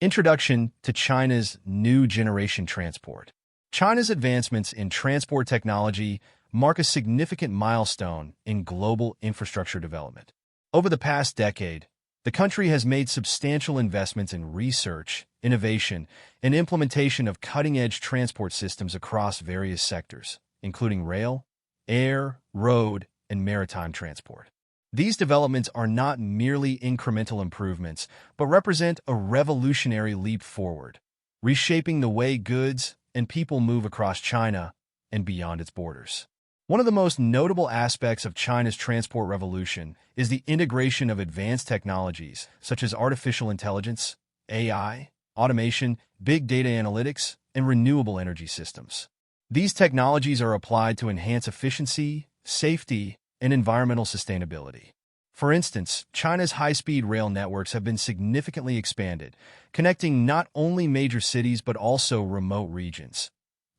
Introduction to China's new generation transport. China's advancements in transport technology mark a significant milestone in global infrastructure development. Over the past decade, the country has made substantial investments in research, innovation, and implementation of cutting-edge transport systems across various sectors, including rail, air, road, and maritime transport. These developments are not merely incremental improvements, but represent a revolutionary leap forward, reshaping the way goods and people move across China and beyond its borders. One of the most notable aspects of China's transport revolution is the integration of advanced technologies such as artificial intelligence, AI, automation, big data analytics, and renewable energy systems. These technologies are applied to enhance efficiency, safety, and environmental sustainability. For instance, China's high-speed rail networks have been significantly expanded, connecting not only major cities but also remote regions,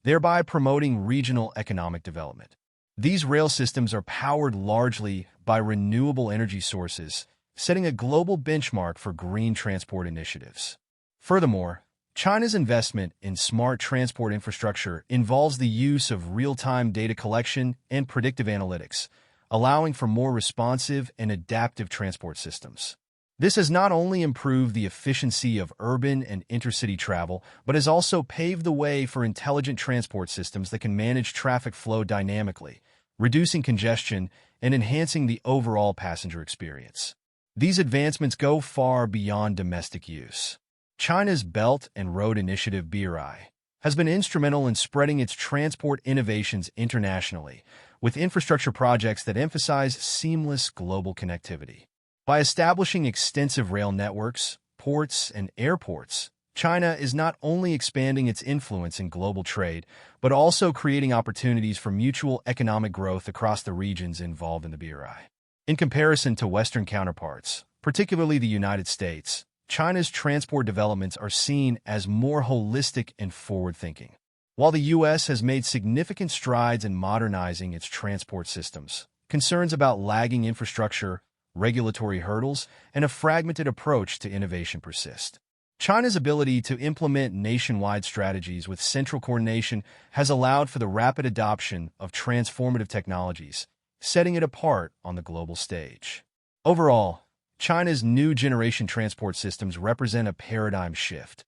thereby promoting regional economic development. These rail systems are powered largely by renewable energy sources, setting a global benchmark for green transport initiatives. Furthermore, China's investment in smart transport infrastructure involves the use of real-time data collection and predictive analytics, allowing for more responsive and adaptive transport systems. This has not only improved the efficiency of urban and intercity travel, but has also paved the way for intelligent transport systems that can manage traffic flow dynamically, reducing congestion and enhancing the overall passenger experience. These advancements go far beyond domestic use. China's Belt and Road Initiative (BRI) has been instrumental in spreading its transport innovations internationally, with infrastructure projects that emphasize seamless global connectivity. By establishing extensive rail networks, ports, and airports, China is not only expanding its influence in global trade, but also creating opportunities for mutual economic growth across the regions involved in the BRI. In comparison to Western counterparts, particularly the United States, China's transport developments are seen as more holistic and forward-thinking. While the U.S. has made significant strides in modernizing its transport systems, concerns about lagging infrastructure, regulatory hurdles, and a fragmented approach to innovation persist. China's ability to implement nationwide strategies with central coordination has allowed for the rapid adoption of transformative technologies, setting it apart on the global stage. Overall, China's new generation transport systems represent a paradigm shift,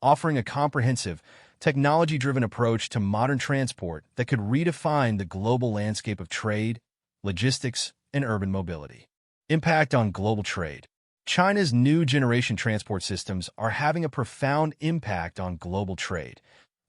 offering a comprehensive, technology-driven approach to modern transport that could redefine the global landscape of trade, logistics, and urban mobility. Impact on global trade. China's new generation transport systems are having a profound impact on global trade,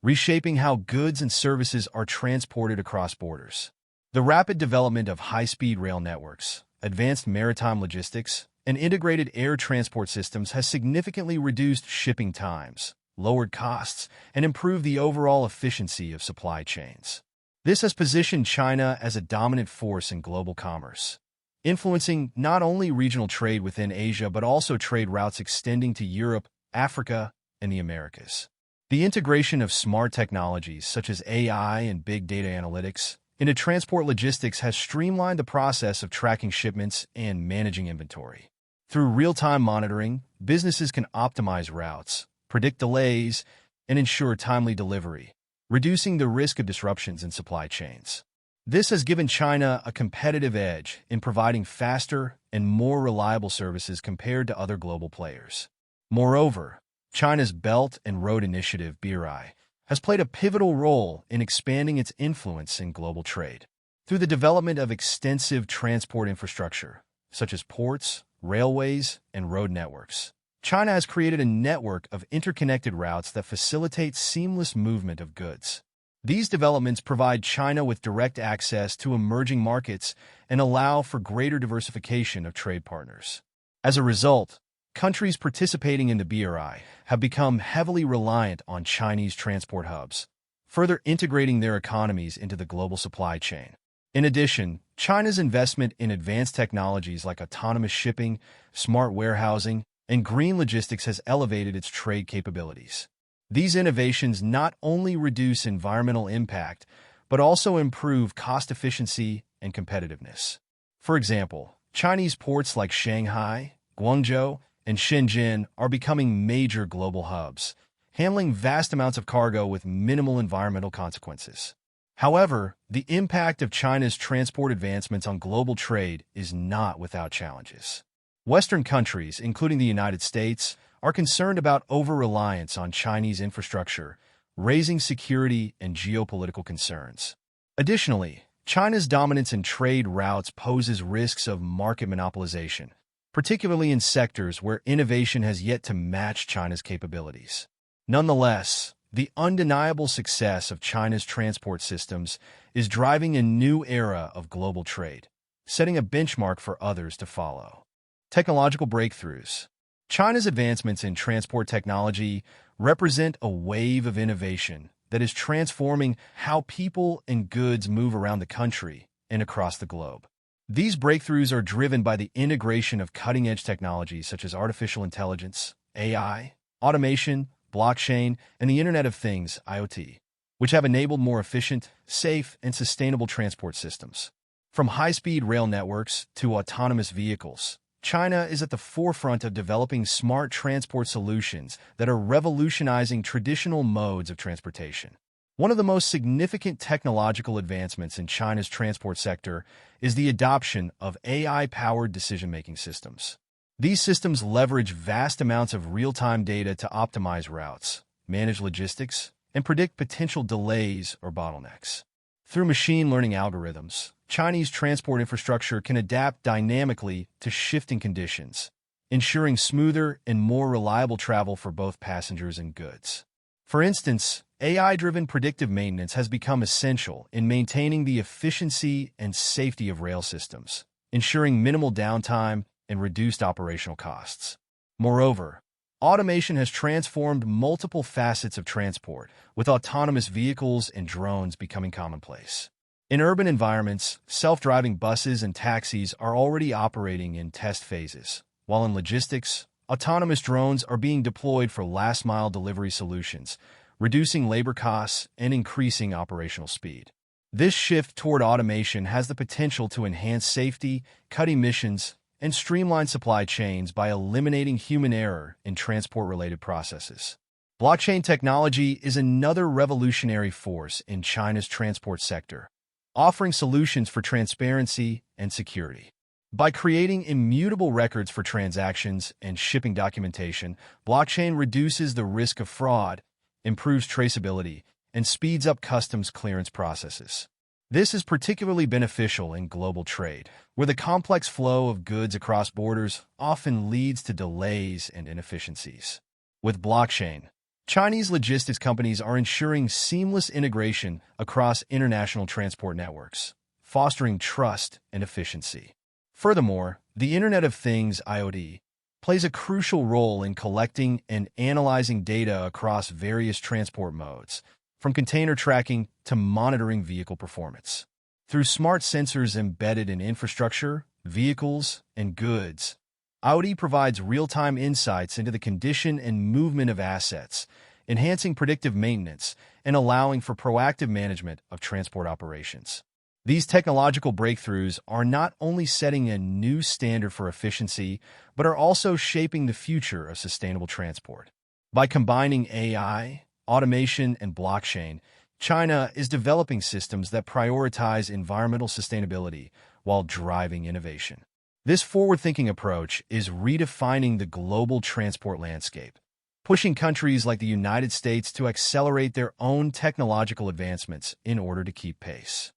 reshaping how goods and services are transported across borders. The rapid development of high-speed rail networks, advanced maritime logistics, and integrated air transport systems has significantly reduced shipping times, lowered costs, and improved the overall efficiency of supply chains. This has positioned China as a dominant force in global commerce, influencing not only regional trade within Asia but also trade routes extending to Europe, Africa, and the Americas. The integration of smart technologies such as AI and big data analytics into transport logistics has streamlined the process of tracking shipments and managing inventory. Through real-time monitoring, businesses can optimize routes, predict delays, and ensure timely delivery, reducing the risk of disruptions in supply chains. This has given China a competitive edge in providing faster and more reliable services compared to other global players. Moreover, China's Belt and Road Initiative (BRI) has played a pivotal role in expanding its influence in global trade. Through the development of extensive transport infrastructure, such as ports, railways, and road networks, China has created a network of interconnected routes that facilitate seamless movement of goods. These developments provide China with direct access to emerging markets and allow for greater diversification of trade partners. As a result, countries participating in the BRI have become heavily reliant on Chinese transport hubs, further integrating their economies into the global supply chain. In addition, China's investment in advanced technologies like autonomous shipping, smart warehousing, and green logistics has elevated its trade capabilities. These innovations not only reduce environmental impact, but also improve cost efficiency and competitiveness. For example, Chinese ports like Shanghai, Guangzhou, and Shenzhen are becoming major global hubs, handling vast amounts of cargo with minimal environmental consequences. However, the impact of China's transport advancements on global trade is not without challenges. Western countries, including the United States, are concerned about over-reliance on Chinese infrastructure, raising security and geopolitical concerns. Additionally, China's dominance in trade routes poses risks of market monopolization, particularly in sectors where innovation has yet to match China's capabilities. Nonetheless, the undeniable success of China's transport systems is driving a new era of global trade, setting a benchmark for others to follow. Technological breakthroughs. China's advancements in transport technology represent a wave of innovation that is transforming how people and goods move around the country and across the globe. These breakthroughs are driven by the integration of cutting-edge technologies such as artificial intelligence, AI, automation, blockchain, and the Internet of Things, IoT, which have enabled more efficient, safe, and sustainable transport systems. From high-speed rail networks to autonomous vehicles, China is at the forefront of developing smart transport solutions that are revolutionizing traditional modes of transportation. One of the most significant technological advancements in China's transport sector is the adoption of AI-powered decision-making systems. These systems leverage vast amounts of real-time data to optimize routes, manage logistics, and predict potential delays or bottlenecks. Through machine learning algorithms, Chinese transport infrastructure can adapt dynamically to shifting conditions, ensuring smoother and more reliable travel for both passengers and goods. For instance, AI-driven predictive maintenance has become essential in maintaining the efficiency and safety of rail systems, ensuring minimal downtime and reduced operational costs. Moreover, automation has transformed multiple facets of transport, with autonomous vehicles and drones becoming commonplace. In urban environments, self-driving buses and taxis are already operating in test phases, while in logistics, autonomous drones are being deployed for last-mile delivery solutions, reducing labor costs and increasing operational speed. This shift toward automation has the potential to enhance safety, cut emissions, and streamline supply chains by eliminating human error in transport-related processes. Blockchain technology is another revolutionary force in China's transport sector, offering solutions for transparency and security. By creating immutable records for transactions and shipping documentation, blockchain reduces the risk of fraud, improves traceability, and speeds up customs clearance processes. This is particularly beneficial in global trade, where the complex flow of goods across borders often leads to delays and inefficiencies. With blockchain, Chinese logistics companies are ensuring seamless integration across international transport networks, fostering trust and efficiency. Furthermore, the Internet of Things, IoT, plays a crucial role in collecting and analyzing data across various transport modes, from container tracking to monitoring vehicle performance. Through smart sensors embedded in infrastructure, vehicles, and goods, IoT provides real-time insights into the condition and movement of assets, enhancing predictive maintenance and allowing for proactive management of transport operations. These technological breakthroughs are not only setting a new standard for efficiency, but are also shaping the future of sustainable transport. By combining AI, automation, and blockchain, China is developing systems that prioritize environmental sustainability while driving innovation. This forward-thinking approach is redefining the global transport landscape, pushing countries like the United States to accelerate their own technological advancements in order to keep pace.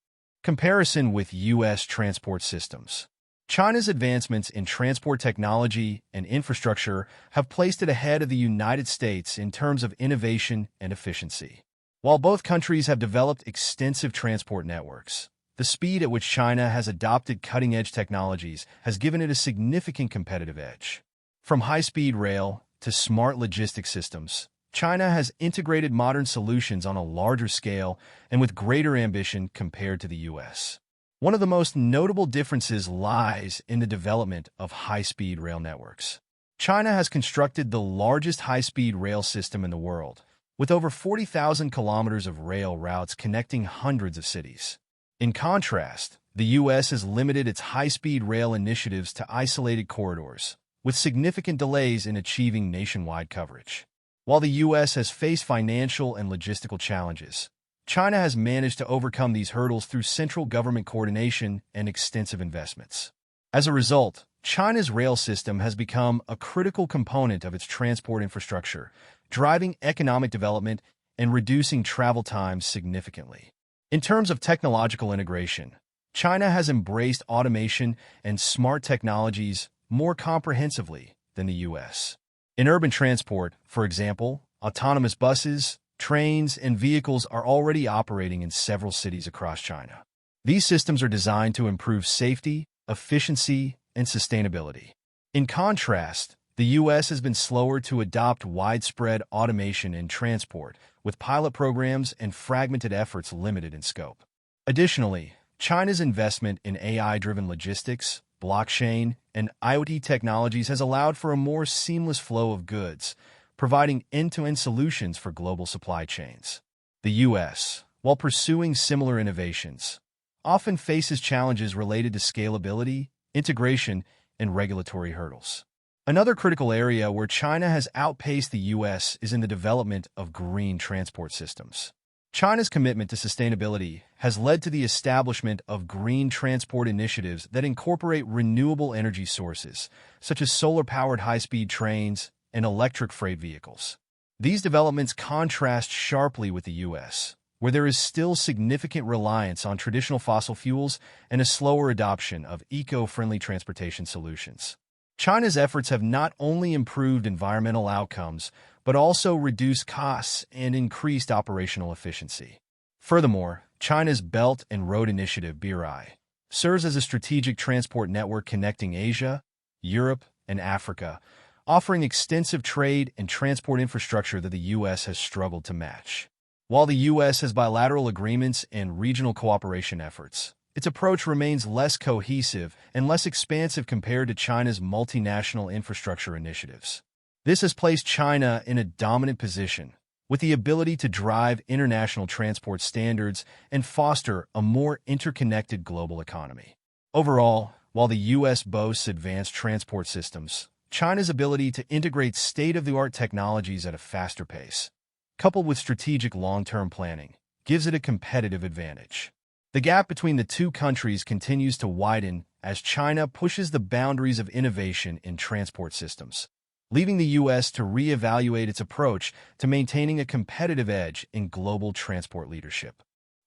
Comparison with U.S. transport systems. China's advancements in transport technology and infrastructure have placed it ahead of the United States in terms of innovation and efficiency. While both countries have developed extensive transport networks, the speed at which China has adopted cutting-edge technologies has given it a significant competitive edge. From high-speed rail to smart logistics systems, China has integrated modern solutions on a larger scale and with greater ambition compared to the U.S. One of the most notable differences lies in the development of high-speed rail networks. China has constructed the largest high-speed rail system in the world, with over 40,000 kilometers of rail routes connecting hundreds of cities. In contrast, the U.S. has limited its high-speed rail initiatives to isolated corridors, with significant delays in achieving nationwide coverage. While the U.S. has faced financial and logistical challenges, China has managed to overcome these hurdles through central government coordination and extensive investments. As a result, China's rail system has become a critical component of its transport infrastructure, driving economic development and reducing travel times significantly. In terms of technological integration, China has embraced automation and smart technologies more comprehensively than the U.S. In urban transport, for example, autonomous buses, trains, and vehicles are already operating in several cities across China. These systems are designed to improve safety, efficiency, and sustainability. In contrast, the U.S. has been slower to adopt widespread automation in transport, with pilot programs and fragmented efforts limited in scope. Additionally, China's investment in AI-driven logistics, blockchain, and IoT technologies has allowed for a more seamless flow of goods, providing end-to-end solutions for global supply chains. The U.S., while pursuing similar innovations, often faces challenges related to scalability, integration, and regulatory hurdles. Another critical area where China has outpaced the U.S. is in the development of green transport systems. China's commitment to sustainability has led to the establishment of green transport initiatives that incorporate renewable energy sources, such as solar-powered high-speed trains and electric freight vehicles. These developments contrast sharply with the U.S., where there is still significant reliance on traditional fossil fuels and a slower adoption of eco-friendly transportation solutions. China's efforts have not only improved environmental outcomes, but also reduced costs and increased operational efficiency. Furthermore, China's Belt and Road Initiative (BRI) serves as a strategic transport network connecting Asia, Europe, and Africa, offering extensive trade and transport infrastructure that the U.S. has struggled to match. While the U.S. has bilateral agreements and regional cooperation efforts, its approach remains less cohesive and less expansive compared to China's multinational infrastructure initiatives. This has placed China in a dominant position, with the ability to drive international transport standards and foster a more interconnected global economy. Overall, while the U.S. boasts advanced transport systems, China's ability to integrate state-of-the-art technologies at a faster pace, coupled with strategic long-term planning, gives it a competitive advantage. The gap between the two countries continues to widen as China pushes the boundaries of innovation in transport systems, leaving the U.S. to reevaluate its approach to maintaining a competitive edge in global transport leadership.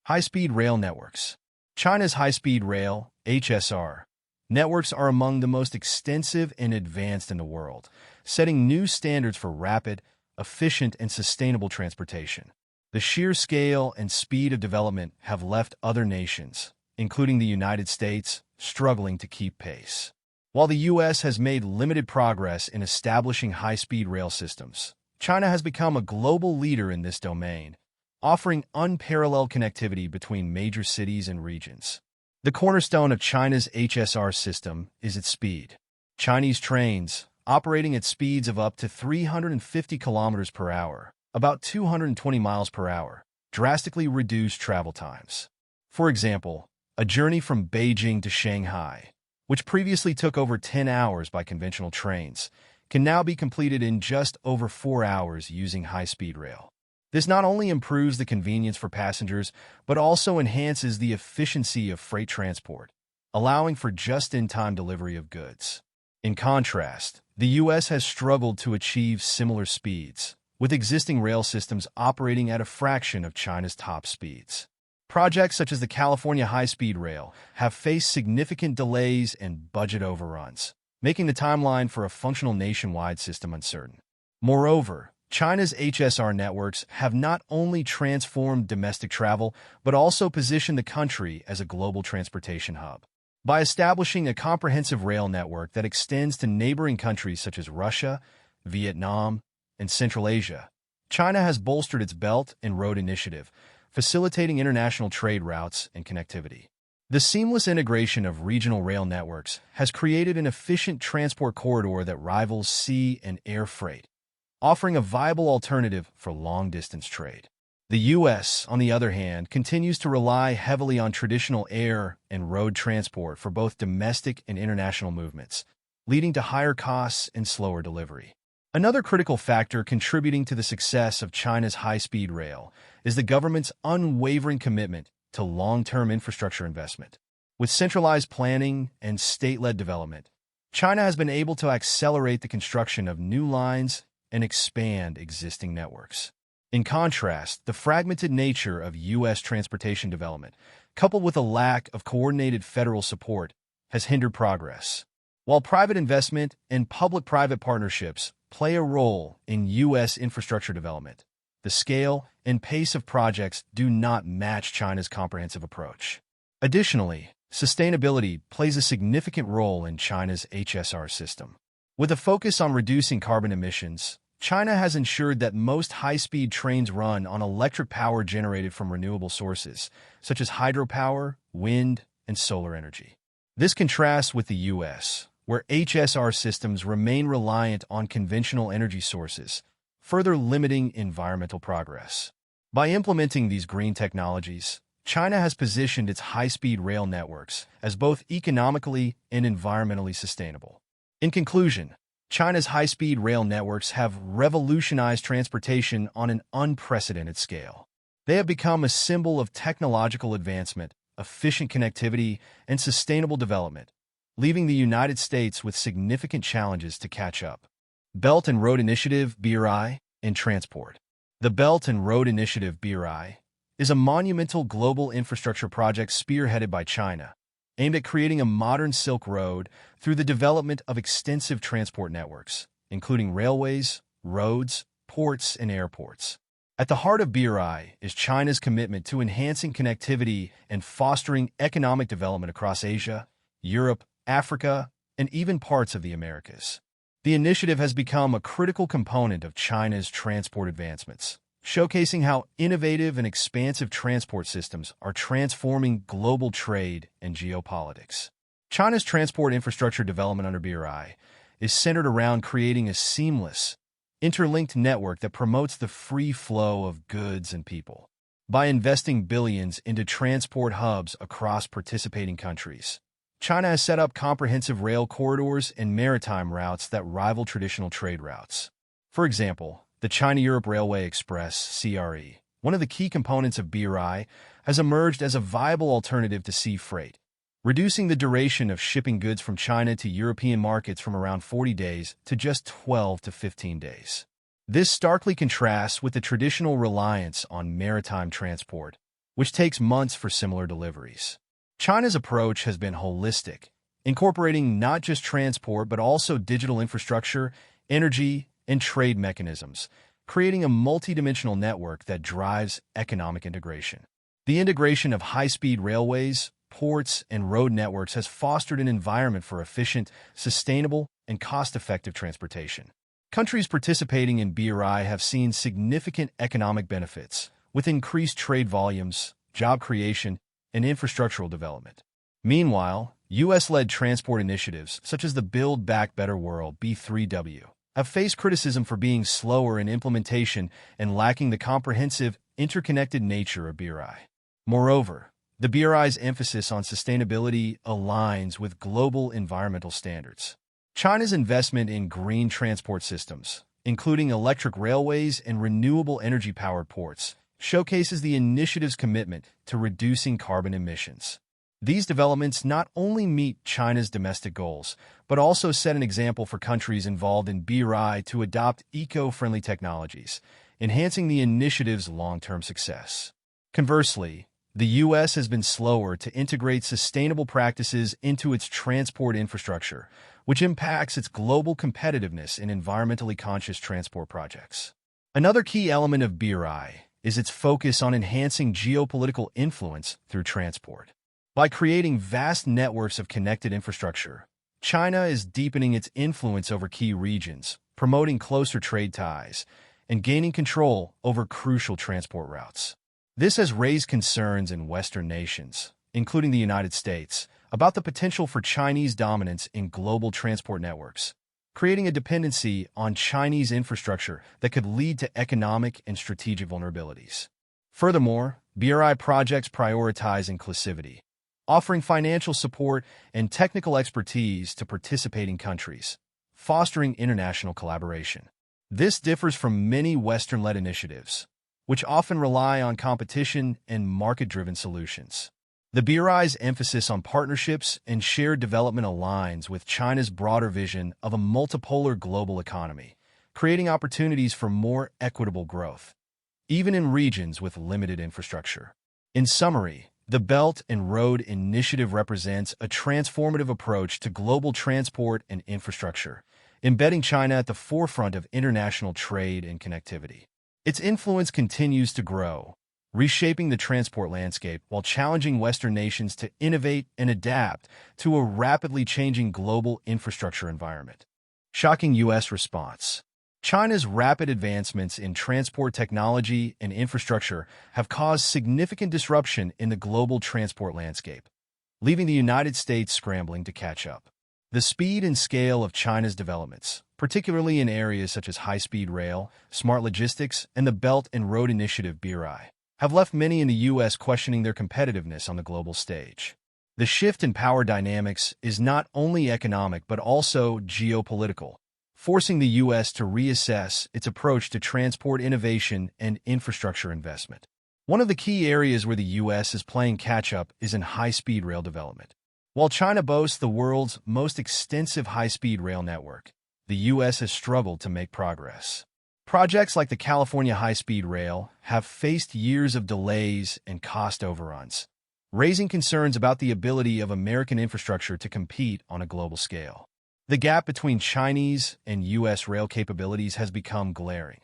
High-speed rail networks. China's high-speed rail, HSR, networks are among the most extensive and advanced in the world, setting new standards for rapid, efficient, and sustainable transportation. The sheer scale and speed of development have left other nations, including the United States, struggling to keep pace. While the U.S. has made limited progress in establishing high-speed rail systems, China has become a global leader in this domain, offering unparalleled connectivity between major cities and regions. The cornerstone of China's HSR system is its speed. Chinese trains, operating at speeds of up to 350 kilometers per hour, about 220 miles per hour, drastically reduce travel times. For example, a journey from Beijing to Shanghai, which previously took over 10 hours by conventional trains, can now be completed in just over 4 hours using high-speed rail. This not only improves the convenience for passengers, but also enhances the efficiency of freight transport, allowing for just-in-time delivery of goods. In contrast, the U.S. has struggled to achieve similar speeds, with existing rail systems operating at a fraction of China's top speeds. Projects such as the California High-Speed Rail have faced significant delays and budget overruns, making the timeline for a functional nationwide system uncertain. Moreover, China's HSR networks have not only transformed domestic travel, but also positioned the country as a global transportation hub. By establishing a comprehensive rail network that extends to neighboring countries such as Russia, Vietnam, and Central Asia, China has bolstered its Belt and Road Initiative, facilitating international trade routes and connectivity. The seamless integration of regional rail networks has created an efficient transport corridor that rivals sea and air freight, offering a viable alternative for long-distance trade. The U.S., on the other hand, continues to rely heavily on traditional air and road transport for both domestic and international movements, leading to higher costs and slower delivery. Another critical factor contributing to the success of China's high-speed rail is the government's unwavering commitment to long-term infrastructure investment. With centralized planning and state-led development, China has been able to accelerate the construction of new lines and expand existing networks. In contrast, the fragmented nature of U.S. transportation development, coupled with a lack of coordinated federal support, has hindered progress. While private investment and public-private partnerships play a role in U.S. infrastructure development, the scale and pace of projects do not match China's comprehensive approach. Additionally, sustainability plays a significant role in China's HSR system. With a focus on reducing carbon emissions, China has ensured that most high-speed trains run on electric power generated from renewable sources, such as hydropower, wind, and solar energy. This contrasts with the U.S., where HSR systems remain reliant on conventional energy sources, further limiting environmental progress. By implementing these green technologies, China has positioned its high-speed rail networks as both economically and environmentally sustainable. In conclusion, China's high-speed rail networks have revolutionized transportation on an unprecedented scale. They have become a symbol of technological advancement, efficient connectivity, and sustainable development, leaving the United States with significant challenges to catch up. Belt and Road Initiative (BRI) in transport. The Belt and Road Initiative (BRI) is a monumental global infrastructure project spearheaded by China, aimed at creating a modern Silk Road through the development of extensive transport networks, including railways, roads, ports, and airports. At the heart of BRI is China's commitment to enhancing connectivity and fostering economic development across Asia, Europe, Africa, and even parts of the Americas. The initiative has become a critical component of China's transport advancements, showcasing how innovative and expansive transport systems are transforming global trade and geopolitics. China's transport infrastructure development under BRI is centered around creating a seamless, interlinked network that promotes the free flow of goods and people. By investing billions into transport hubs across participating countries, China has set up comprehensive rail corridors and maritime routes that rival traditional trade routes. For example, the China-Europe Railway Express (CRE), one of the key components of BRI, has emerged as a viable alternative to sea freight, reducing the duration of shipping goods from China to European markets from around 40 days to just 12 to 15 days. This starkly contrasts with the traditional reliance on maritime transport, which takes months for similar deliveries. China's approach has been holistic, incorporating not just transport but also digital infrastructure, energy, and trade mechanisms, creating a multidimensional network that drives economic integration. The integration of high-speed railways, ports, and road networks has fostered an environment for efficient, sustainable, and cost-effective transportation. Countries participating in BRI have seen significant economic benefits, with increased trade volumes, job creation, and infrastructural development. Meanwhile, U.S.-led transport initiatives, such as the Build Back Better World (B3W), have faced criticism for being slower in implementation and lacking the comprehensive, interconnected nature of BRI. Moreover, the BRI's emphasis on sustainability aligns with global environmental standards. China's investment in green transport systems, including electric railways and renewable energy-powered ports, showcases the initiative's commitment to reducing carbon emissions. These developments not only meet China's domestic goals, but also set an example for countries involved in BRI to adopt eco-friendly technologies, enhancing the initiative's long-term success. Conversely, the U.S. has been slower to integrate sustainable practices into its transport infrastructure, which impacts its global competitiveness in environmentally conscious transport projects. Another key element of BRI is its focus on enhancing geopolitical influence through transport. By creating vast networks of connected infrastructure, China is deepening its influence over key regions, promoting closer trade ties, and gaining control over crucial transport routes. This has raised concerns in Western nations, including the United States, about the potential for Chinese dominance in global transport networks, creating a dependency on Chinese infrastructure that could lead to economic and strategic vulnerabilities. Furthermore, BRI projects prioritize inclusivity, offering financial support and technical expertise to participating countries, fostering international collaboration. This differs from many Western-led initiatives, which often rely on competition and market-driven solutions. The BRI's emphasis on partnerships and shared development aligns with China's broader vision of a multipolar global economy, creating opportunities for more equitable growth, even in regions with limited infrastructure. In summary, the Belt and Road Initiative represents a transformative approach to global transport and infrastructure, embedding China at the forefront of international trade and connectivity. Its influence continues to grow, reshaping the transport landscape while challenging Western nations to innovate and adapt to a rapidly changing global infrastructure environment. Shocking U.S. response. China's rapid advancements in transport technology and infrastructure have caused significant disruption in the global transport landscape, leaving the United States scrambling to catch up. The speed and scale of China's developments, particularly in areas such as high-speed rail, smart logistics, and the Belt and Road Initiative BRI, have left many in the U.S. questioning their competitiveness on the global stage. The shift in power dynamics is not only economic but also geopolitical, forcing the U.S. to reassess its approach to transport innovation and infrastructure investment. One of the key areas where the U.S. is playing catch-up is in high-speed rail development. While China boasts the world's most extensive high-speed rail network, the U.S. has struggled to make progress. Projects like the California High-Speed Rail have faced years of delays and cost overruns, raising concerns about the ability of American infrastructure to compete on a global scale. The gap between Chinese and U.S. rail capabilities has become glaring,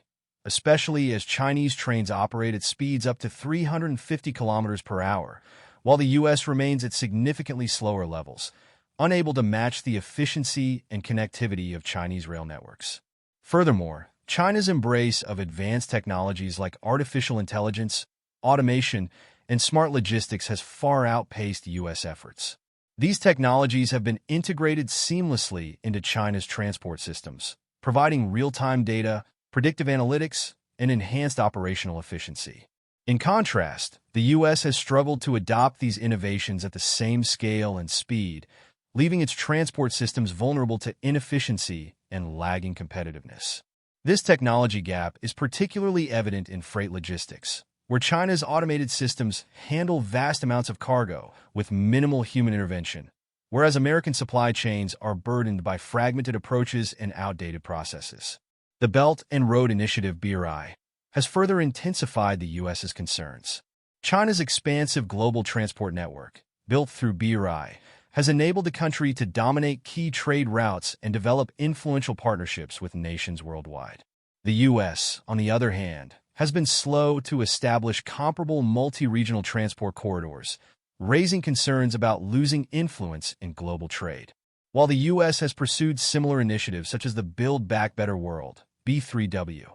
especially as Chinese trains operate at speeds up to 350 kilometers per hour, while the U.S. remains at significantly slower levels, unable to match the efficiency and connectivity of Chinese rail networks. Furthermore, China's embrace of advanced technologies like artificial intelligence, automation, and smart logistics has far outpaced U.S. efforts. These technologies have been integrated seamlessly into China's transport systems, providing real-time data, predictive analytics, and enhanced operational efficiency. In contrast, the U.S. has struggled to adopt these innovations at the same scale and speed, leaving its transport systems vulnerable to inefficiency and lagging competitiveness. This technology gap is particularly evident in freight logistics, where China's automated systems handle vast amounts of cargo with minimal human intervention, whereas American supply chains are burdened by fragmented approaches and outdated processes. The Belt and Road Initiative BRI has further intensified the U.S.'s concerns. China's expansive global transport network, built through BRI, has enabled the country to dominate key trade routes and develop influential partnerships with nations worldwide. The U.S., on the other hand, has been slow to establish comparable multi-regional transport corridors, raising concerns about losing influence in global trade. While the U.S. has pursued similar initiatives such as the Build Back Better World (B3W),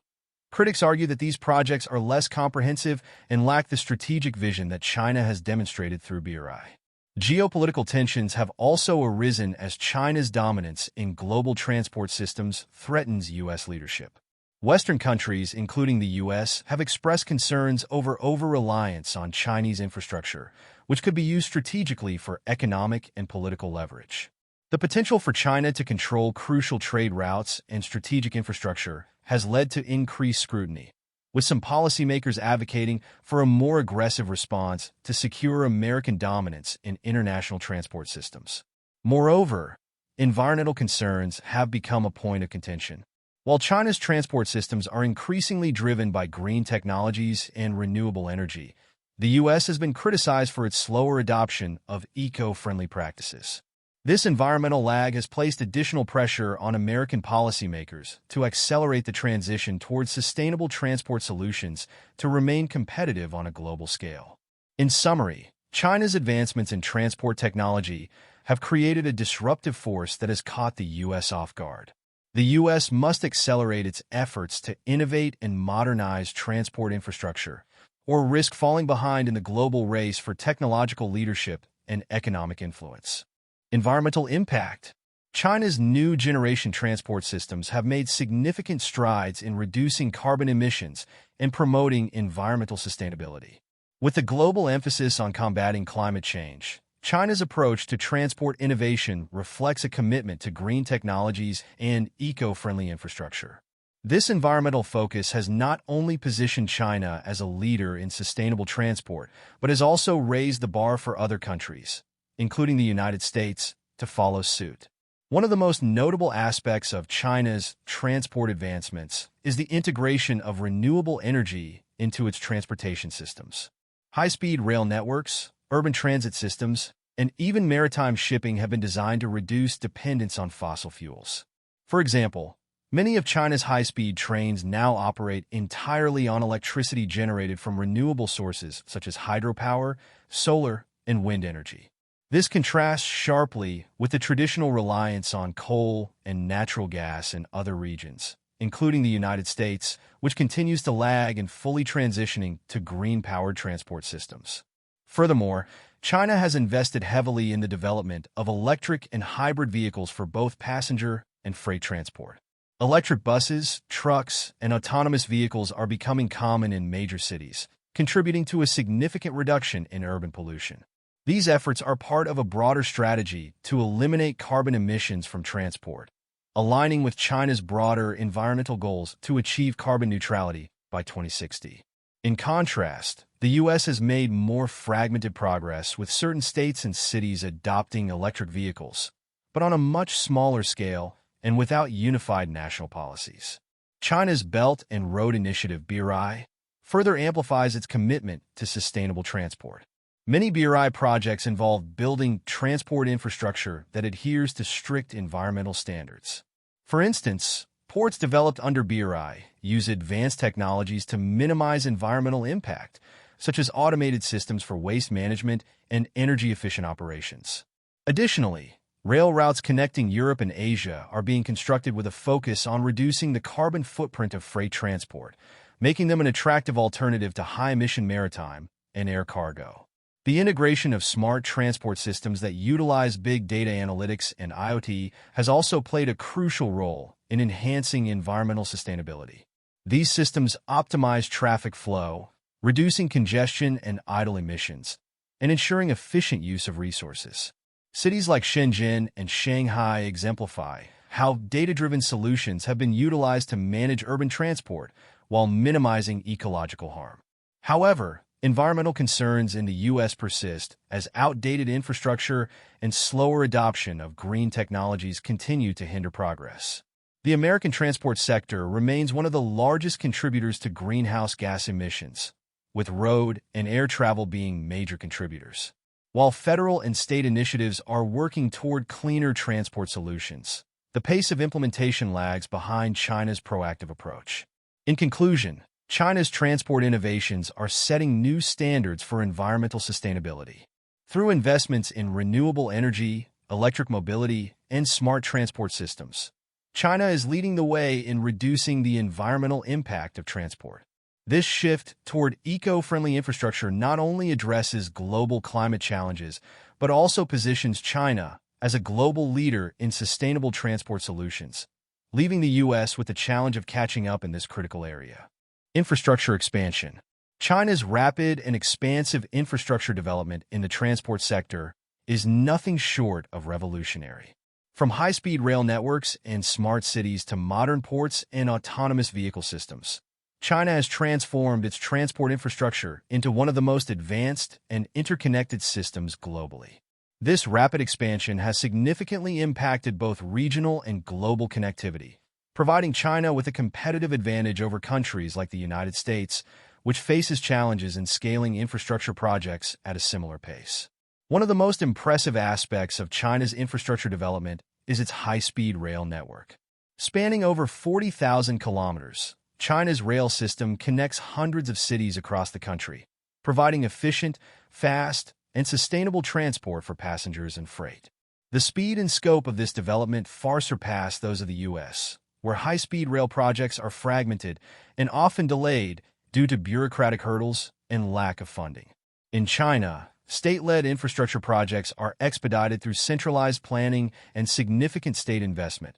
critics argue that these projects are less comprehensive and lack the strategic vision that China has demonstrated through BRI. Geopolitical tensions have also arisen as China's dominance in global transport systems threatens U.S. leadership. Western countries, including the U.S., have expressed concerns over reliance on Chinese infrastructure, which could be used strategically for economic and political leverage. The potential for China to control crucial trade routes and strategic infrastructure has led to increased scrutiny, with some policymakers advocating for a more aggressive response to secure American dominance in international transport systems. Moreover, environmental concerns have become a point of contention. While China's transport systems are increasingly driven by green technologies and renewable energy, the U.S. has been criticized for its slower adoption of eco-friendly practices. This environmental lag has placed additional pressure on American policymakers to accelerate the transition towards sustainable transport solutions to remain competitive on a global scale. In summary, China's advancements in transport technology have created a disruptive force that has caught the U.S. off guard. The U.S. must accelerate its efforts to innovate and modernize transport infrastructure, or risk falling behind in the global race for technological leadership and economic influence. Environmental impact. China's new generation transport systems have made significant strides in reducing carbon emissions and promoting environmental sustainability. With the global emphasis on combating climate change, China's approach to transport innovation reflects a commitment to green technologies and eco-friendly infrastructure. This environmental focus has not only positioned China as a leader in sustainable transport, but has also raised the bar for other countries, including the United States, to follow suit. One of the most notable aspects of China's transport advancements is the integration of renewable energy into its transportation systems. High-speed rail networks, urban transit systems, and even maritime shipping have been designed to reduce dependence on fossil fuels. For example, many of China's high-speed trains now operate entirely on electricity generated from renewable sources such as hydropower, solar, and wind energy. This contrasts sharply with the traditional reliance on coal and natural gas in other regions, including the United States, which continues to lag in fully transitioning to green-powered transport systems. Furthermore, China has invested heavily in the development of electric and hybrid vehicles for both passenger and freight transport. Electric buses, trucks, and autonomous vehicles are becoming common in major cities, contributing to a significant reduction in urban pollution. These efforts are part of a broader strategy to eliminate carbon emissions from transport, aligning with China's broader environmental goals to achieve carbon neutrality by 2060. In contrast, the U.S. has made more fragmented progress, with certain states and cities adopting electric vehicles, but on a much smaller scale and without unified national policies. China's Belt and Road Initiative (BRI) further amplifies its commitment to sustainable transport. Many BRI projects involve building transport infrastructure that adheres to strict environmental standards. For instance, ports developed under BRI use advanced technologies to minimize environmental impact, such as automated systems for waste management and energy-efficient operations. Additionally, rail routes connecting Europe and Asia are being constructed with a focus on reducing the carbon footprint of freight transport, making them an attractive alternative to high-emission maritime and air cargo. The integration of smart transport systems that utilize big data analytics and IoT has also played a crucial role in enhancing environmental sustainability. These systems optimize traffic flow, reducing congestion and idle emissions, and ensuring efficient use of resources. Cities like Shenzhen and Shanghai exemplify how data-driven solutions have been utilized to manage urban transport while minimizing ecological harm. However, environmental concerns in the U.S. persist as outdated infrastructure and slower adoption of green technologies continue to hinder progress. The American transport sector remains one of the largest contributors to greenhouse gas emissions, with road and air travel being major contributors. While federal and state initiatives are working toward cleaner transport solutions, the pace of implementation lags behind China's proactive approach. In conclusion, China's transport innovations are setting new standards for environmental sustainability. Through investments in renewable energy, electric mobility, and smart transport systems, China is leading the way in reducing the environmental impact of transport. This shift toward eco-friendly infrastructure not only addresses global climate challenges, but also positions China as a global leader in sustainable transport solutions, leaving the U.S. with the challenge of catching up in this critical area. Infrastructure expansion. China's rapid and expansive infrastructure development in the transport sector is nothing short of revolutionary. From high-speed rail networks and smart cities to modern ports and autonomous vehicle systems, China has transformed its transport infrastructure into one of the most advanced and interconnected systems globally. This rapid expansion has significantly impacted both regional and global connectivity, providing China with a competitive advantage over countries like the United States, which faces challenges in scaling infrastructure projects at a similar pace. One of the most impressive aspects of China's infrastructure development is its high-speed rail network. Spanning over 40,000 kilometers, China's rail system connects hundreds of cities across the country, providing efficient, fast, and sustainable transport for passengers and freight. The speed and scope of this development far surpass those of the U.S., where high-speed rail projects are fragmented and often delayed due to bureaucratic hurdles and lack of funding. In China, state-led infrastructure projects are expedited through centralized planning and significant state investment,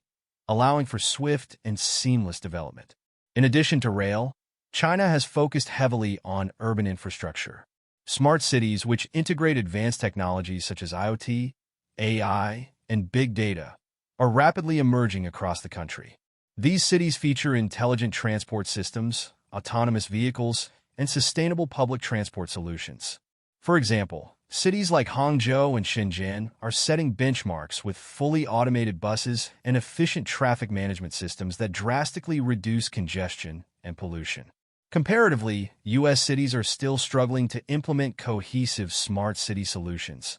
allowing for swift and seamless development. In addition to rail, China has focused heavily on urban infrastructure. Smart cities, which integrate advanced technologies such as IoT, AI, and big data, are rapidly emerging across the country. These cities feature intelligent transport systems, autonomous vehicles, and sustainable public transport solutions. For example, cities like Hangzhou and Shenzhen are setting benchmarks with fully automated buses and efficient traffic management systems that drastically reduce congestion and pollution. Comparatively, U.S. cities are still struggling to implement cohesive smart city solutions,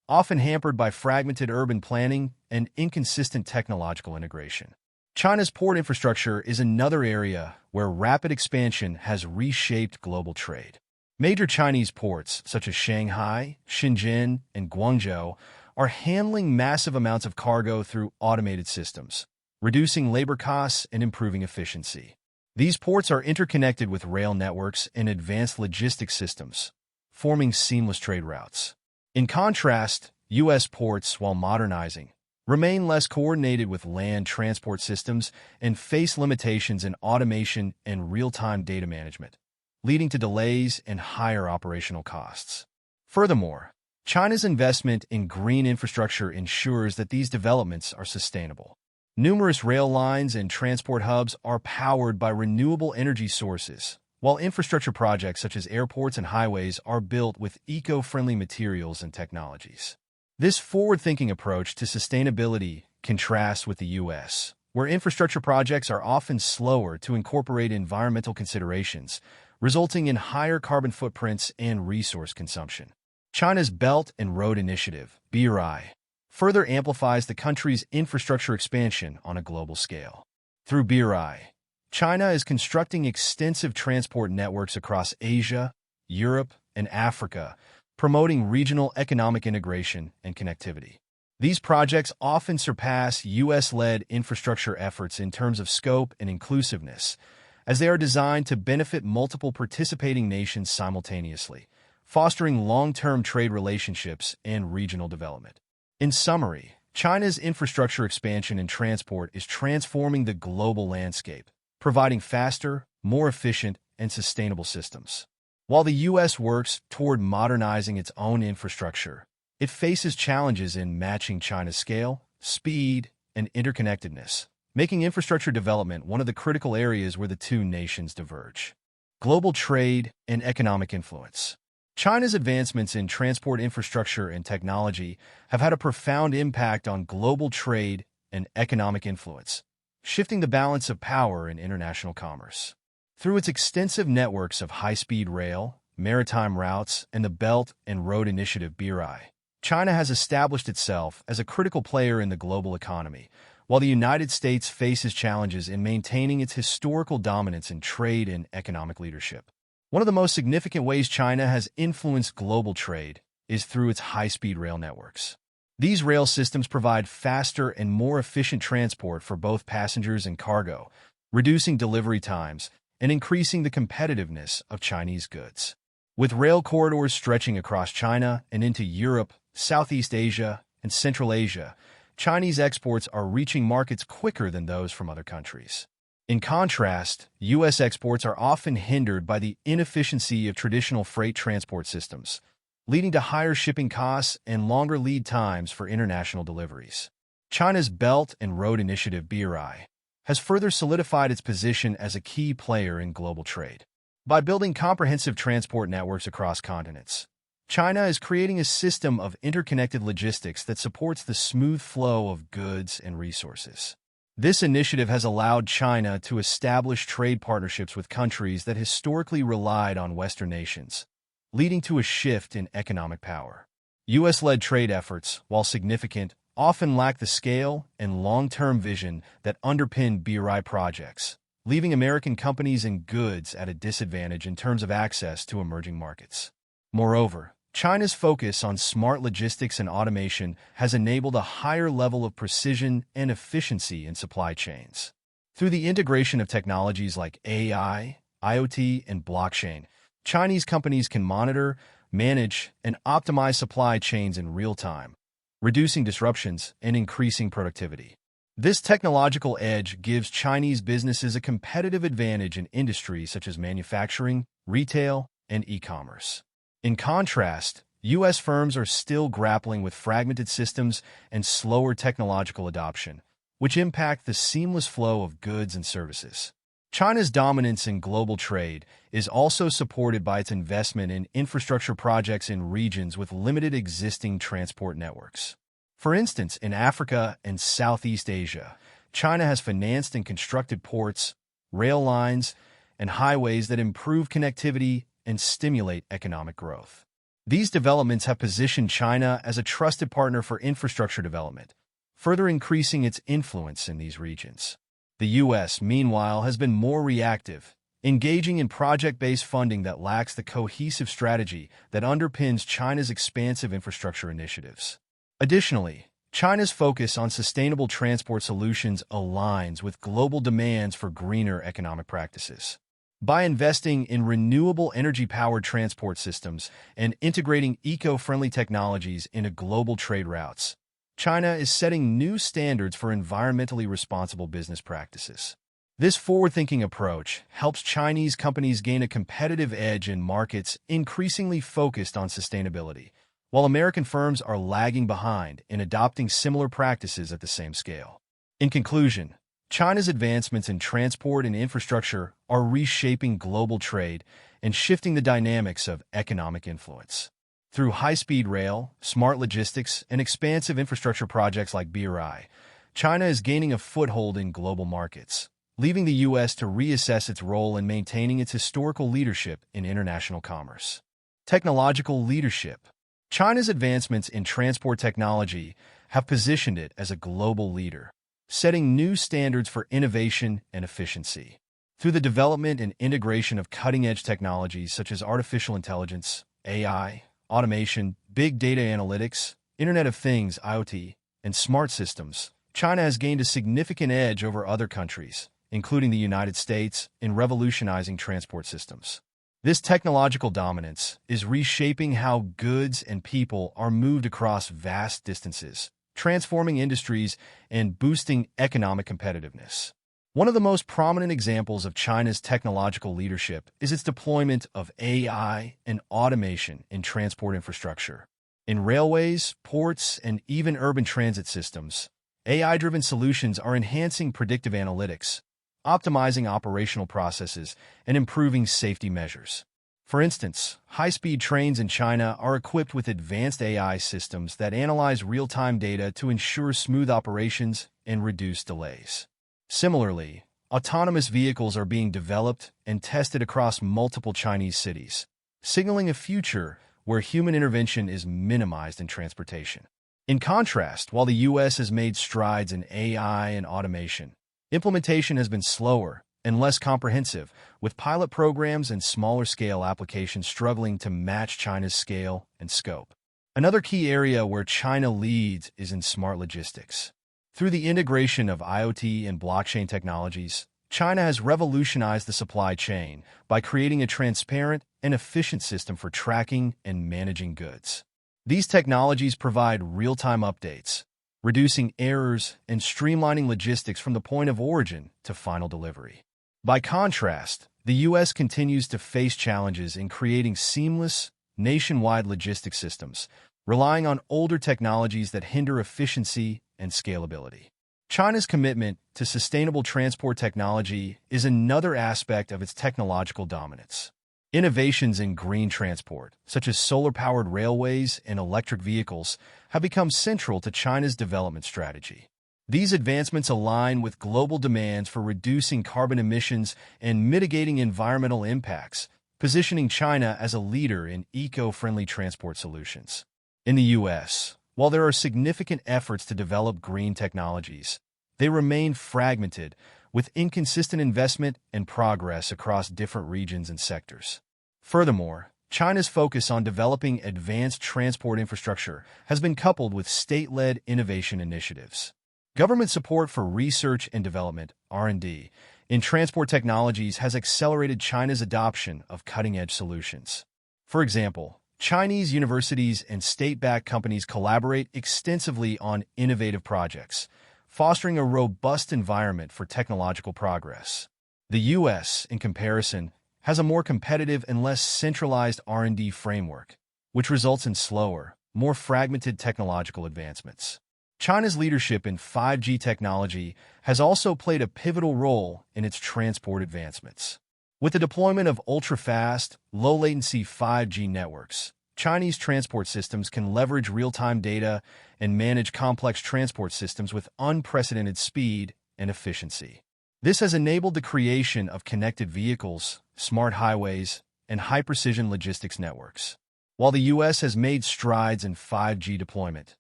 often hampered by fragmented urban planning and inconsistent technological integration. China's port infrastructure is another area where rapid expansion has reshaped global trade. Major Chinese ports, such as Shanghai, Shenzhen, and Guangzhou, are handling massive amounts of cargo through automated systems, reducing labor costs and improving efficiency. These ports are interconnected with rail networks and advanced logistics systems, forming seamless trade routes. In contrast, U.S. ports, while modernizing, remain less coordinated with land transport systems and face limitations in automation and real-time data management, leading to delays and higher operational costs. Furthermore, China's investment in green infrastructure ensures that these developments are sustainable. Numerous rail lines and transport hubs are powered by renewable energy sources, while infrastructure projects such as airports and highways are built with eco-friendly materials and technologies. This forward-thinking approach to sustainability contrasts with the U.S., where infrastructure projects are often slower to incorporate environmental considerations, resulting in higher carbon footprints and resource consumption. China's Belt and Road Initiative, BRI, further amplifies the country's infrastructure expansion on a global scale. Through BRI, China is constructing extensive transport networks across Asia, Europe, and Africa, promoting regional economic integration and connectivity. These projects often surpass U.S.-led infrastructure efforts in terms of scope and inclusiveness, as they are designed to benefit multiple participating nations simultaneously, fostering long-term trade relationships and regional development. In summary, China's infrastructure expansion in transport is transforming the global landscape, providing faster, more efficient, and sustainable systems. While the U.S. works toward modernizing its own infrastructure, it faces challenges in matching China's scale, speed, and interconnectedness, making infrastructure development one of the critical areas where the two nations diverge. Global trade and economic influence. China's advancements in transport infrastructure and technology have had a profound impact on global trade and economic influence, shifting the balance of power in international commerce. Through its extensive networks of high-speed rail, maritime routes, and the Belt and Road Initiative BRI, China has established itself as a critical player in the global economy, while the United States faces challenges in maintaining its historical dominance in trade and economic leadership. One of the most significant ways China has influenced global trade is through its high-speed rail networks. These rail systems provide faster and more efficient transport for both passengers and cargo, reducing delivery times and increasing the competitiveness of Chinese goods. With rail corridors stretching across China and into Europe, Southeast Asia, and Central Asia, Chinese exports are reaching markets quicker than those from other countries. In contrast, U.S. exports are often hindered by the inefficiency of traditional freight transport systems, leading to higher shipping costs and longer lead times for international deliveries. China's Belt and Road Initiative BRI has further solidified its position as a key player in global trade. By building comprehensive transport networks across continents, China is creating a system of interconnected logistics that supports the smooth flow of goods and resources. This initiative has allowed China to establish trade partnerships with countries that historically relied on Western nations, leading to a shift in economic power. U.S.-led trade efforts, while significant, often lack the scale and long-term vision that underpin BRI projects, leaving American companies and goods at a disadvantage in terms of access to emerging markets. Moreover, China's focus on smart logistics and automation has enabled a higher level of precision and efficiency in supply chains. Through the integration of technologies like AI, IoT, and blockchain, Chinese companies can monitor, manage, and optimize supply chains in real time, reducing disruptions and increasing productivity. This technological edge gives Chinese businesses a competitive advantage in industries such as manufacturing, retail, and e-commerce. In contrast, U.S. firms are still grappling with fragmented systems and slower technological adoption, which impact the seamless flow of goods and services. China's dominance in global trade is also supported by its investment in infrastructure projects in regions with limited existing transport networks. For instance, in Africa and Southeast Asia, China has financed and constructed ports, rail lines, and highways that improve connectivity and stimulate economic growth. These developments have positioned China as a trusted partner for infrastructure development, further increasing its influence in these regions. The U.S., meanwhile, has been more reactive, engaging in project-based funding that lacks the cohesive strategy that underpins China's expansive infrastructure initiatives. Additionally, China's focus on sustainable transport solutions aligns with global demands for greener economic practices. By investing in renewable energy-powered transport systems and integrating eco-friendly technologies into global trade routes, China is setting new standards for environmentally responsible business practices. This forward-thinking approach helps Chinese companies gain a competitive edge in markets increasingly focused on sustainability, while American firms are lagging behind in adopting similar practices at the same scale. In conclusion, China's advancements in transport and infrastructure are reshaping global trade and shifting the dynamics of economic influence. Through high-speed rail, smart logistics, and expansive infrastructure projects like BRI, China is gaining a foothold in global markets, leaving the U.S. to reassess its role in maintaining its historical leadership in international commerce. Technological leadership. China's advancements in transport technology have positioned it as a global leader, setting new standards for innovation and efficiency. Through the development and integration of cutting-edge technologies such as artificial intelligence, AI, automation, big data analytics, Internet of Things, IoT, and smart systems, China has gained a significant edge over other countries, including the United States, in revolutionizing transport systems. This technological dominance is reshaping how goods and people are moved across vast distances, transforming industries and boosting economic competitiveness. One of the most prominent examples of China's technological leadership is its deployment of AI and automation in transport infrastructure. In railways, ports, and even urban transit systems, AI-driven solutions are enhancing predictive analytics, optimizing operational processes, and improving safety measures. For instance, high-speed trains in China are equipped with advanced AI systems that analyze real-time data to ensure smooth operations and reduce delays. Similarly, autonomous vehicles are being developed and tested across multiple Chinese cities, signaling a future where human intervention is minimized in transportation. In contrast, while the U.S. has made strides in AI and automation, implementation has been slower and less comprehensive, with pilot programs and smaller-scale applications struggling to match China's scale and scope. Another key area where China leads is in smart logistics. Through the integration of IoT and blockchain technologies, China has revolutionized the supply chain by creating a transparent and efficient system for tracking and managing goods. These technologies provide real-time updates, reducing errors and streamlining logistics from the point of origin to final delivery. By contrast, the U.S. continues to face challenges in creating seamless, nationwide logistics systems, relying on older technologies that hinder efficiency and scalability. China's commitment to sustainable transport technology is another aspect of its technological dominance. Innovations in green transport, such as solar-powered railways and electric vehicles, have become central to China's development strategy. These advancements align with global demands for reducing carbon emissions and mitigating environmental impacts, positioning China as a leader in eco-friendly transport solutions. In the U.S., while there are significant efforts to develop green technologies, they remain fragmented, with inconsistent investment and progress across different regions and sectors. Furthermore, China's focus on developing advanced transport infrastructure has been coupled with state-led innovation initiatives. Government support for research and development, R&D, in transport technologies has accelerated China's adoption of cutting-edge solutions. For example, Chinese universities and state-backed companies collaborate extensively on innovative projects, fostering a robust environment for technological progress. The U.S., in comparison, has a more competitive and less centralized R&D framework, which results in slower, more fragmented technological advancements. China's leadership in 5G technology has also played a pivotal role in its transport advancements. With the deployment of ultra-fast, low-latency 5G networks, Chinese transport systems can leverage real-time data and manage complex transport systems with unprecedented speed and efficiency. This has enabled the creation of connected vehicles, smart highways, and high-precision logistics networks. While the U.S. has made strides in 5G deployment,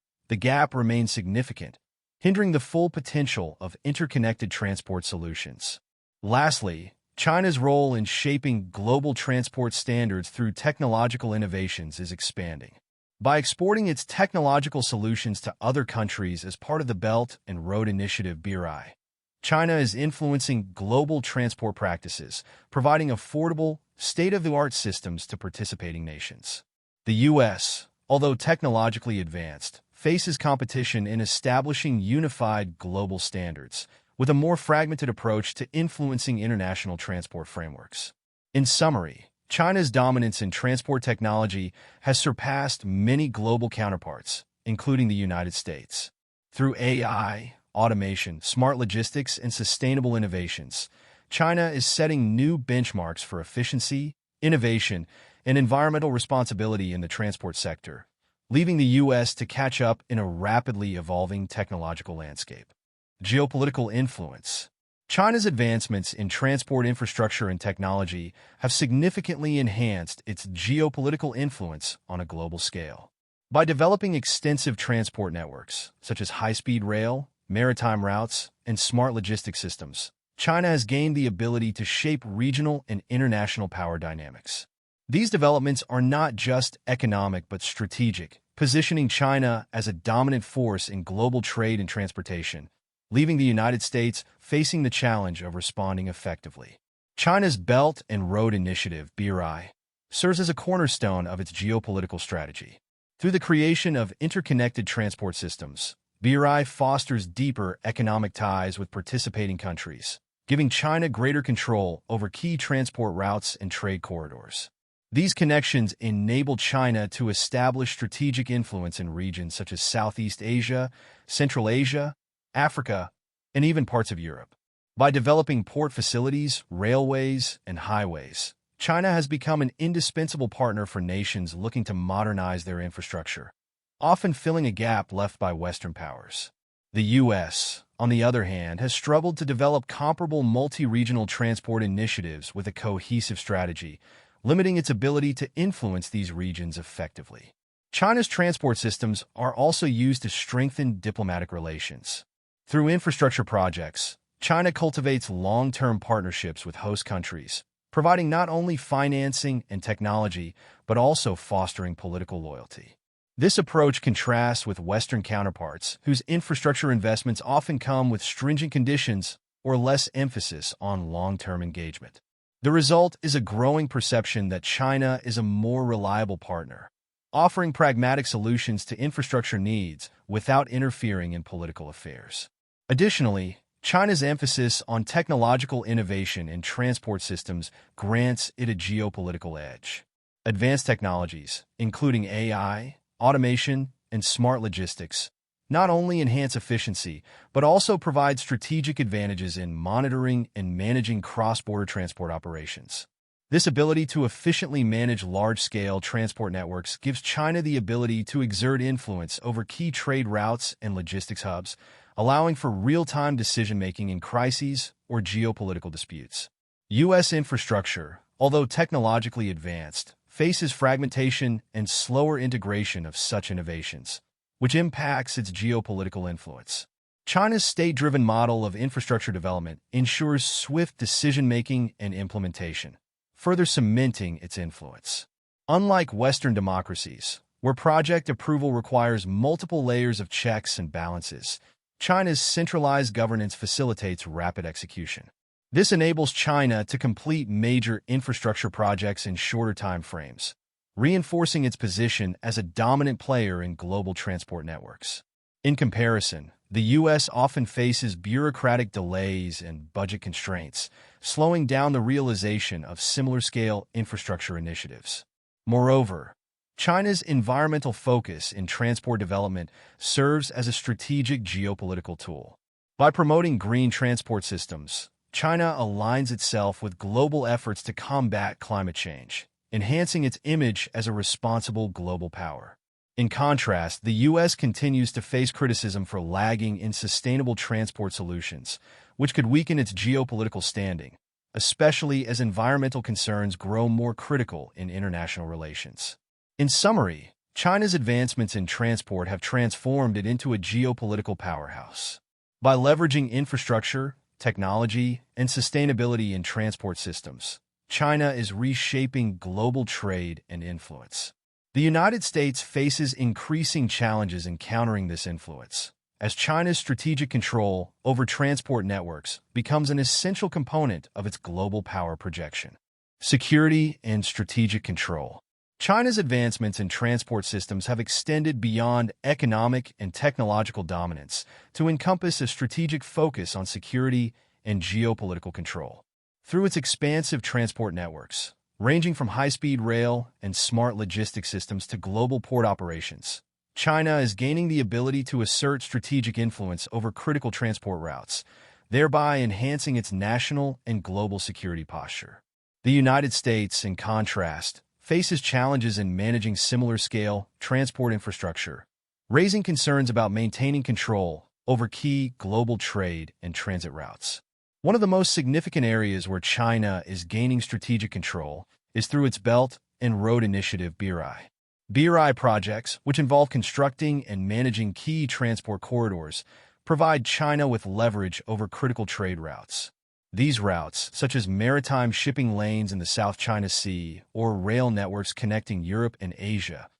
the gap remains significant, hindering the full potential of interconnected transport solutions. Lastly, China's role in shaping global transport standards through technological innovations is expanding. By exporting its technological solutions to other countries as part of the Belt and Road Initiative (BRI), China is influencing global transport practices, providing affordable, state-of-the-art systems to participating nations. The U.S., although technologically advanced, faces competition in establishing unified global standards, with a more fragmented approach to influencing international transport frameworks. In summary, China's dominance in transport technology has surpassed many global counterparts, including the United States. Through AI, automation, smart logistics, and sustainable innovations, China is setting new benchmarks for efficiency, innovation, and environmental responsibility in the transport sector, leaving the U.S. to catch up in a rapidly evolving technological landscape. Geopolitical influence. China's advancements in transport infrastructure and technology have significantly enhanced its geopolitical influence on a global scale. By developing extensive transport networks, such as high-speed rail, maritime routes, and smart logistics systems, China has gained the ability to shape regional and international power dynamics. These developments are not just economic but strategic, positioning China as a dominant force in global trade and transportation, leaving the United States facing the challenge of responding effectively. China's Belt and Road Initiative (BRI) serves as a cornerstone of its geopolitical strategy. Through the creation of interconnected transport systems, BRI fosters deeper economic ties with participating countries, giving China greater control over key transport routes and trade corridors. These connections enable China to establish strategic influence in regions such as Southeast Asia, Central Asia, Africa, and even parts of Europe. By developing port facilities, railways, and highways, China has become an indispensable partner for nations looking to modernize their infrastructure, often filling a gap left by Western powers. The U.S., on the other hand, has struggled to develop comparable multi-regional transport initiatives with a cohesive strategy, limiting its ability to influence these regions effectively. China's transport systems are also used to strengthen diplomatic relations. Through infrastructure projects, China cultivates long-term partnerships with host countries, providing not only financing and technology, but also fostering political loyalty. This approach contrasts with Western counterparts, whose infrastructure investments often come with stringent conditions or less emphasis on long-term engagement. The result is a growing perception that China is a more reliable partner, offering pragmatic solutions to infrastructure needs without interfering in political affairs. Additionally, China's emphasis on technological innovation in transport systems grants it a geopolitical edge. Advanced technologies, including AI, automation, and smart logistics, not only enhance efficiency, but also provide strategic advantages in monitoring and managing cross-border transport operations. This ability to efficiently manage large-scale transport networks gives China the ability to exert influence over key trade routes and logistics hubs, allowing for real-time decision-making in crises or geopolitical disputes. U.S. infrastructure, although technologically advanced, faces fragmentation and slower integration of such innovations, which impacts its geopolitical influence. China's state-driven model of infrastructure development ensures swift decision-making and implementation, further cementing its influence. Unlike Western democracies, where project approval requires multiple layers of checks and balances, China's centralized governance facilitates rapid execution. This enables China to complete major infrastructure projects in shorter time frames, reinforcing its position as a dominant player in global transport networks. In comparison, the U.S. often faces bureaucratic delays and budget constraints, slowing down the realization of similar-scale infrastructure initiatives. Moreover, China's environmental focus in transport development serves as a strategic geopolitical tool. By promoting green transport systems, China aligns itself with global efforts to combat climate change, enhancing its image as a responsible global power. In contrast, the U.S. continues to face criticism for lagging in sustainable transport solutions, which could weaken its geopolitical standing, especially as environmental concerns grow more critical in international relations. In summary, China's advancements in transport have transformed it into a geopolitical powerhouse. By leveraging infrastructure, technology, and sustainability in transport systems, China is reshaping global trade and influence. The United States faces increasing challenges in countering this influence, as China's strategic control over transport networks becomes an essential component of its global power projection. Security and strategic control. China's advancements in transport systems have extended beyond economic and technological dominance to encompass a strategic focus on security and geopolitical control. Through its expansive transport networks, ranging from high-speed rail and smart logistics systems to global port operations, China is gaining the ability to assert strategic influence over critical transport routes, thereby enhancing its national and global security posture. The United States, in contrast, faces challenges in managing similar-scale transport infrastructure, raising concerns about maintaining control over key global trade and transit routes. One of the most significant areas where China is gaining strategic control is through its Belt and Road Initiative (BRI). BRI projects, which involve constructing and managing key transport corridors, provide China with leverage over critical trade routes. These routes, such as maritime shipping lanes in the South China Sea or rail networks connecting Europe and Asia,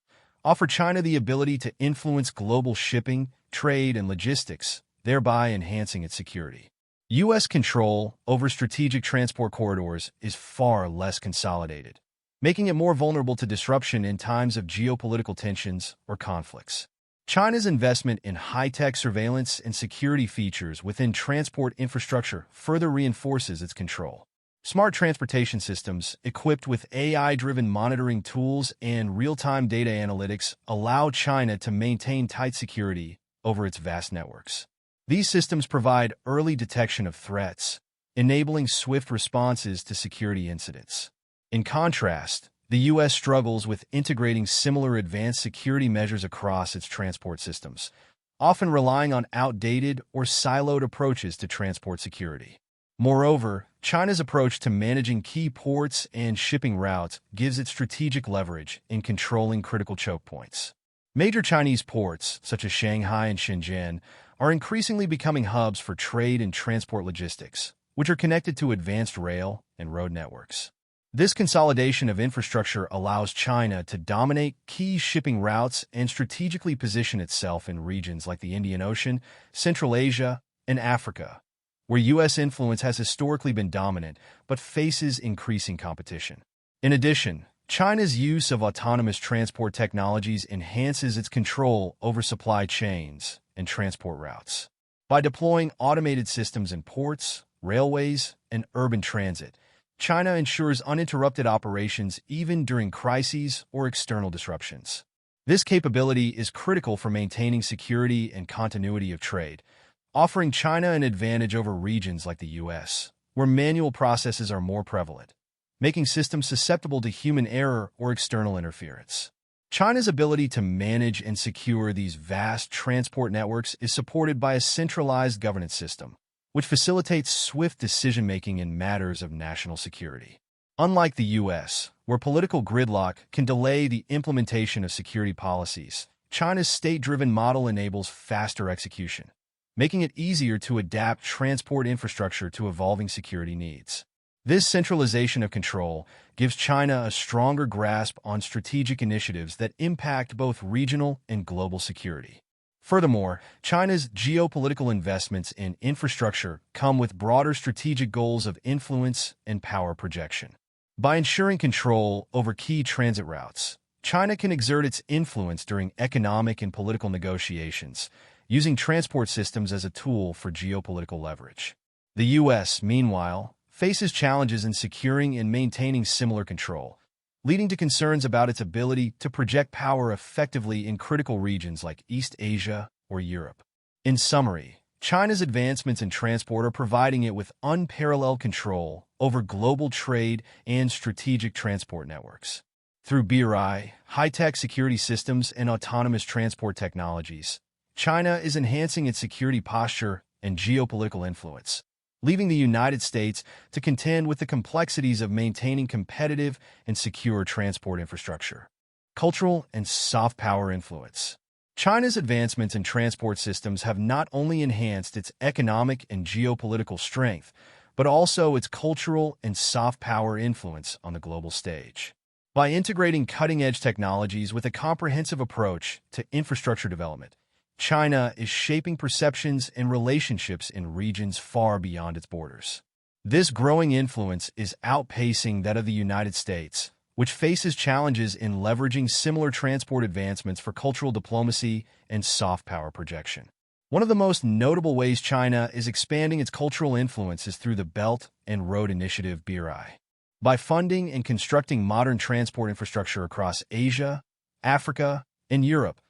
offer China the ability to influence global shipping, trade, and logistics, thereby enhancing its security. U.S. control over strategic transport corridors is far less consolidated, making it more vulnerable to disruption in times of geopolitical tensions or conflicts. China's investment in high-tech surveillance and security features within transport infrastructure further reinforces its control. Smart transportation systems, equipped with AI-driven monitoring tools and real-time data analytics, allow China to maintain tight security over its vast networks. These systems provide early detection of threats, enabling swift responses to security incidents. In contrast, the U.S. struggles with integrating similar advanced security measures across its transport systems, often relying on outdated or siloed approaches to transport security. Moreover, China's approach to managing key ports and shipping routes gives it strategic leverage in controlling critical choke points. Major Chinese ports, such as Shanghai and Shenzhen, are increasingly becoming hubs for trade and transport logistics, which are connected to advanced rail and road networks. This consolidation of infrastructure allows China to dominate key shipping routes and strategically position itself in regions like the Indian Ocean, Central Asia, and Africa, where U.S. influence has historically been dominant but faces increasing competition. In addition, China's use of autonomous transport technologies enhances its control over supply chains and transport routes. By deploying automated systems in ports, railways, and urban transit, China ensures uninterrupted operations even during crises or external disruptions. This capability is critical for maintaining security and continuity of trade, offering China an advantage over regions like the U.S., where manual processes are more prevalent, making systems susceptible to human error or external interference. China's ability to manage and secure these vast transport networks is supported by a centralized governance system, which facilitates swift decision-making in matters of national security. Unlike the U.S., where political gridlock can delay the implementation of security policies, China's state-driven model enables faster execution, making it easier to adapt transport infrastructure to evolving security needs. This centralization of control gives China a stronger grasp on strategic initiatives that impact both regional and global security. Furthermore, China's geopolitical investments in infrastructure come with broader strategic goals of influence and power projection. By ensuring control over key transit routes, China can exert its influence during economic and political negotiations, using transport systems as a tool for geopolitical leverage. The U.S., meanwhile, faces challenges in securing and maintaining similar control, leading to concerns about its ability to project power effectively in critical regions like East Asia or Europe. In summary, China's advancements in transport are providing it with unparalleled control over global trade and strategic transport networks. Through BRI, high-tech security systems, and autonomous transport technologies, China is enhancing its security posture and geopolitical influence, leaving the United States to contend with the complexities of maintaining competitive and secure transport infrastructure. Cultural and soft power influence. China's advancements in transport systems have not only enhanced its economic and geopolitical strength, but also its cultural and soft power influence on the global stage. By integrating cutting-edge technologies with a comprehensive approach to infrastructure development, China is shaping perceptions and relationships in regions far beyond its borders. This growing influence is outpacing that of the United States, which faces challenges in leveraging similar transport advancements for cultural diplomacy and soft power projection. One of the most notable ways China is expanding its cultural influence is through the Belt and Road Initiative (BRI). By funding and constructing modern transport infrastructure across Asia, Africa, and Europe,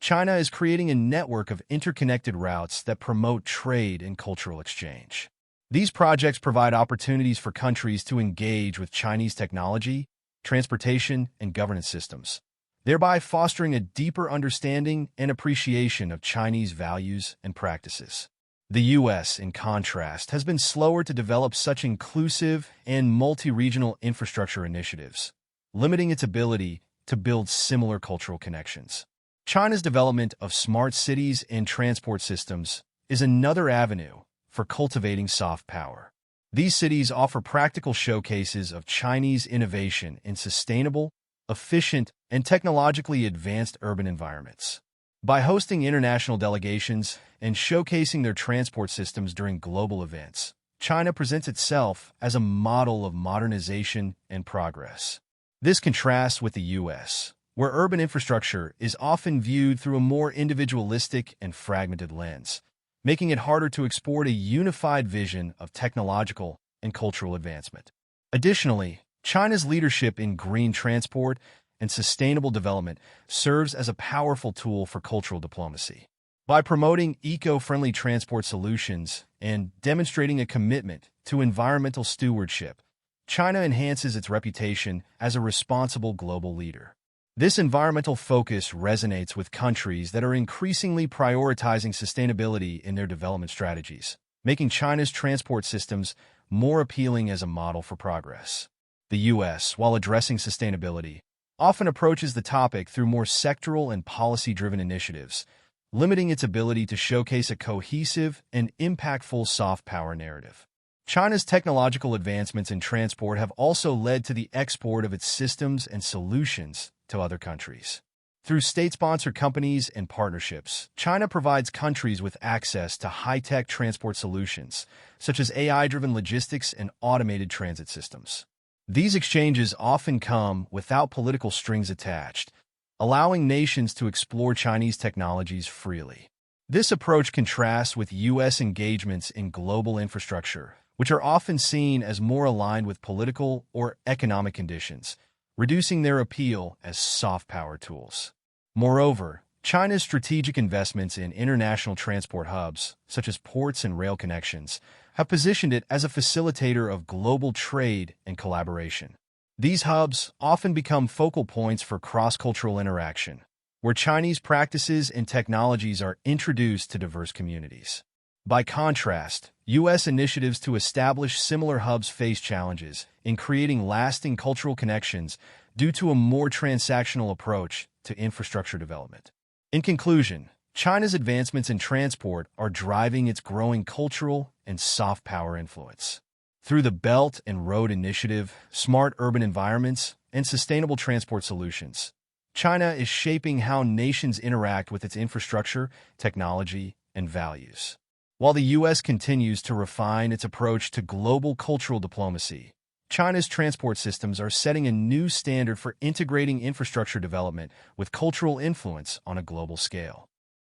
China is creating a network of interconnected routes that promote trade and cultural exchange. These projects provide opportunities for countries to engage with Chinese technology, transportation, and governance systems, thereby fostering a deeper understanding and appreciation of Chinese values and practices. The U.S., in contrast, has been slower to develop such inclusive and multi-regional infrastructure initiatives, limiting its ability to build similar cultural connections. China's development of smart cities and transport systems is another avenue for cultivating soft power. These cities offer practical showcases of Chinese innovation in sustainable, efficient, and technologically advanced urban environments. By hosting international delegations and showcasing their transport systems during global events, China presents itself as a model of modernization and progress. This contrasts with the U.S., where urban infrastructure is often viewed through a more individualistic and fragmented lens, making it harder to export a unified vision of technological and cultural advancement. Additionally, China's leadership in green transport and sustainable development serves as a powerful tool for cultural diplomacy. By promoting eco-friendly transport solutions and demonstrating a commitment to environmental stewardship, China enhances its reputation as a responsible global leader. This environmental focus resonates with countries that are increasingly prioritizing sustainability in their development strategies, making China's transport systems more appealing as a model for progress. The U.S., while addressing sustainability, often approaches the topic through more sectoral and policy-driven initiatives, limiting its ability to showcase a cohesive and impactful soft power narrative. China's technological advancements in transport have also led to the export of its systems and solutions to other countries. Through state-sponsored companies and partnerships, China provides countries with access to high-tech transport solutions, such as AI-driven logistics and automated transit systems. These exchanges often come without political strings attached, allowing nations to explore Chinese technologies freely. This approach contrasts with U.S. engagements in global infrastructure, which are often seen as more aligned with political or economic conditions, reducing their appeal as soft power tools. Moreover, China's strategic investments in international transport hubs, such as ports and rail connections, have positioned it as a facilitator of global trade and collaboration. These hubs often become focal points for cross-cultural interaction, where Chinese practices and technologies are introduced to diverse communities. By contrast, U.S. initiatives to establish similar hubs face challenges in creating lasting cultural connections due to a more transactional approach to infrastructure development. In conclusion, China's advancements in transport are driving its growing cultural and soft power influence. Through the Belt and Road Initiative, smart urban environments, and sustainable transport solutions, China is shaping how nations interact with its infrastructure, technology, and values. While the U.S. continues to refine its approach to global cultural diplomacy, China's transport systems are setting a new standard for integrating infrastructure development with cultural influence on a global scale.